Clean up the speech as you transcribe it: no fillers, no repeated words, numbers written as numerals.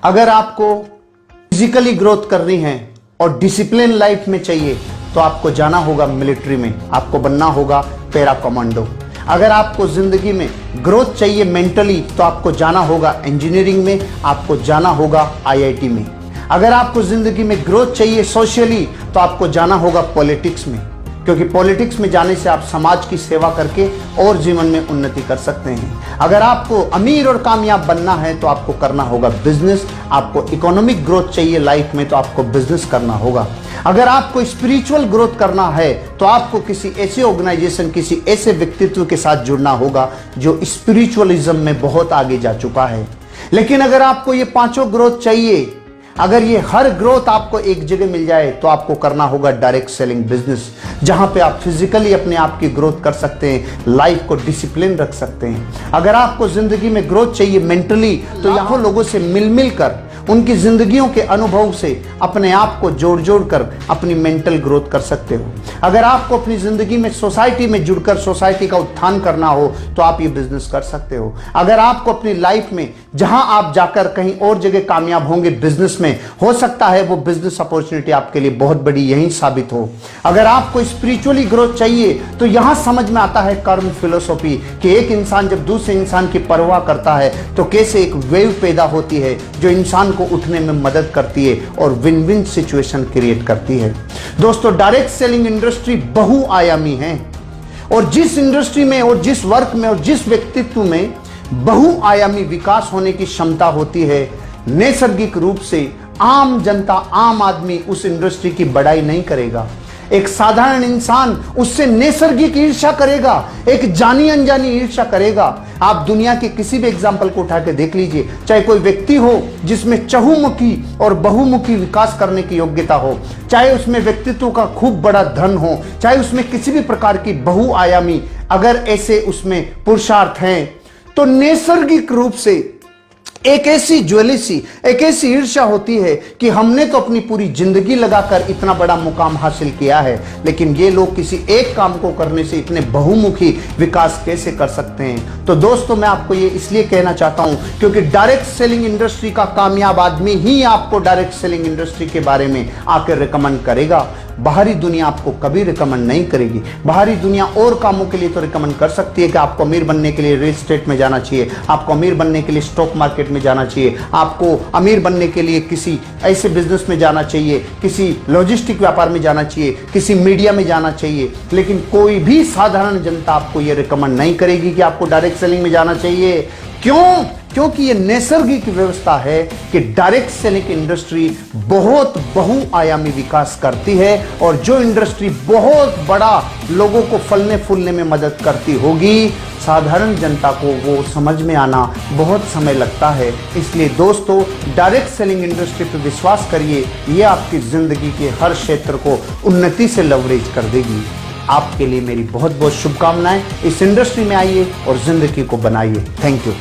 अगर आपको physically growth करनी है और डिसिप्लिन लाइफ में चाहिए तो आपको जाना होगा मिलिट्री में, आपको बनना होगा पैरा कमांडो। अगर आपको जिंदगी में ग्रोथ चाहिए मेंटली तो आपको जाना होगा इंजीनियरिंग में, आपको जाना होगा आईआईटी में। अगर आपको जिंदगी में ग्रोथ चाहिए सोशली तो आपको जाना होगा पॉलिटिक्स में, क्योंकि पॉलिटिक्स में जाने से आप समाज की सेवा करके और जीवन में उन्नति कर सकते हैं। अगर आपको अमीर और कामयाब बनना है तो आपको करना होगा बिजनेस। आपको इकोनॉमिक ग्रोथ चाहिए लाइफ में तो आपको बिजनेस करना होगा। अगर आपको स्पिरिचुअल ग्रोथ करना है तो आपको किसी ऐसे ऑर्गेनाइजेशन, किसी ऐसे व्यक्तित्व के साथ जुड़ना होगा जो स्पिरिचुअलिज्म में बहुत आगे जा चुका है। लेकिन अगर आपको ये पांचों ग्रोथ चाहिए, अगर ये हर ग्रोथ आपको एक जगह मिल जाए तो आपको करना होगा डायरेक्ट सेलिंग बिजनेस, जहां पे आप फिजिकली अपने आप की ग्रोथ कर सकते हैं, लाइफ को डिसिप्लिन रख सकते हैं। अगर आपको जिंदगी में ग्रोथ चाहिए मेंटली तो यहाँ लोगों से मिल मिल कर, उनकी जिंदगियों के अनुभव से अपने आप को जोड़ जोड़ कर अपनी मेंटल ग्रोथ कर सकते हो। अगर आपको अपनी जिंदगी में सोसाइटी में जुड़कर सोसाइटी का उत्थान करना हो तो आप ये बिजनेस कर सकते हो। अगर आपको अपनी लाइफ में जहां आप जाकर कहीं और जगह कामयाब होंगे बिजनेस में, हो सकता है वो बिजनेस अपॉर्चुनिटी आपके लिए बहुत बड़ी यही साबित हो। अगर आपको स्पिरिचुअली ग्रोथ चाहिए तो यहां समझ में आता है कर्म फिलोसॉफी कि एक इंसान जब दूसरे इंसान की परवाह करता है तो कैसे एक वेव पैदा होती है जो इंसान को उठने में मदद करती है और विन विन सिचुएशन क्रिएट करती है। दोस्तों, डायरेक्ट सेलिंग इंडस्ट्री बहुआयामी है और जिस इंडस्ट्री में और जिस वर्क में और जिस व्यक्तित्व में बहुआयामी विकास होने की क्षमता होती है, नैसर्गिक रूप से आम जनता, आम आदमी उस इंडस्ट्री की बड़ाई नहीं करेगा। एक साधारण इंसान उससे नैसर्गिक ईर्ष्या करेगा, एक जानी अनजानी ईर्ष्या करेगा। आप दुनिया के किसी भी एग्जाम्पल को उठा के देख लीजिए, चाहे कोई व्यक्ति हो जिसमें चहुमुखी और बहुमुखी विकास करने की योग्यता हो, चाहे उसमें व्यक्तित्व का खूब बड़ा धन हो, चाहे उसमें किसी भी प्रकार की बहुआयामी अगर ऐसे उसमें पुरुषार्थ हैं, तो नैसर्गिक रूप से एक ऐसी ज्वेलिसी, एक ऐसी ईर्ष्या होती है कि हमने तो अपनी पूरी जिंदगी लगाकर इतना बड़ा मुकाम हासिल किया है, लेकिन ये लोग किसी एक काम को करने से इतने बहुमुखी विकास कैसे कर सकते हैं। तो दोस्तों, मैं आपको ये इसलिए कहना चाहता हूं क्योंकि डायरेक्ट सेलिंग इंडस्ट्री का कामयाब आदमी ही आपको डायरेक्ट सेलिंग इंडस्ट्री के बारे में आकर रिकमेंड करेगा। बाहरी दुनिया आपको कभी रिकमेंड नहीं करेगी। बाहरी दुनिया और कामों के लिए तो रिकमेंड कर सकती है कि आपको अमीर बनने के लिए रियल एस्टेट में जाना चाहिए, आपको अमीर बनने के लिए स्टॉक मार्केट में जाना चाहिए, आपको अमीर बनने के लिए किसी ऐसे बिजनेस में जाना चाहिए, किसी लॉजिस्टिक व्यापार में जाना चाहिए, किसी मीडिया में जाना चाहिए। लेकिन कोई भी साधारण जनता आपको यह रिकमेंड नहीं करेगी कि आपको डायरेक्ट सेलिंग में जाना चाहिए। क्यों? क्योंकि ये नैसर्गिक व्यवस्था है कि डायरेक्ट सेलिंग इंडस्ट्री बहुत बहुआयामी विकास करती है और जो इंडस्ट्री बहुत बड़ा लोगों को फलने फूलने में मदद करती होगी, साधारण जनता को वो समझ में आना बहुत समय लगता है। इसलिए दोस्तों, डायरेक्ट सेलिंग इंडस्ट्री पर विश्वास करिए, ये आपकी जिंदगी के हर क्षेत्र को उन्नति से लवरेज कर देगी। आपके लिए मेरी बहुत बहुत शुभकामनाएं। इस इंडस्ट्री में आइए और जिंदगी को बनाइए। Thank you.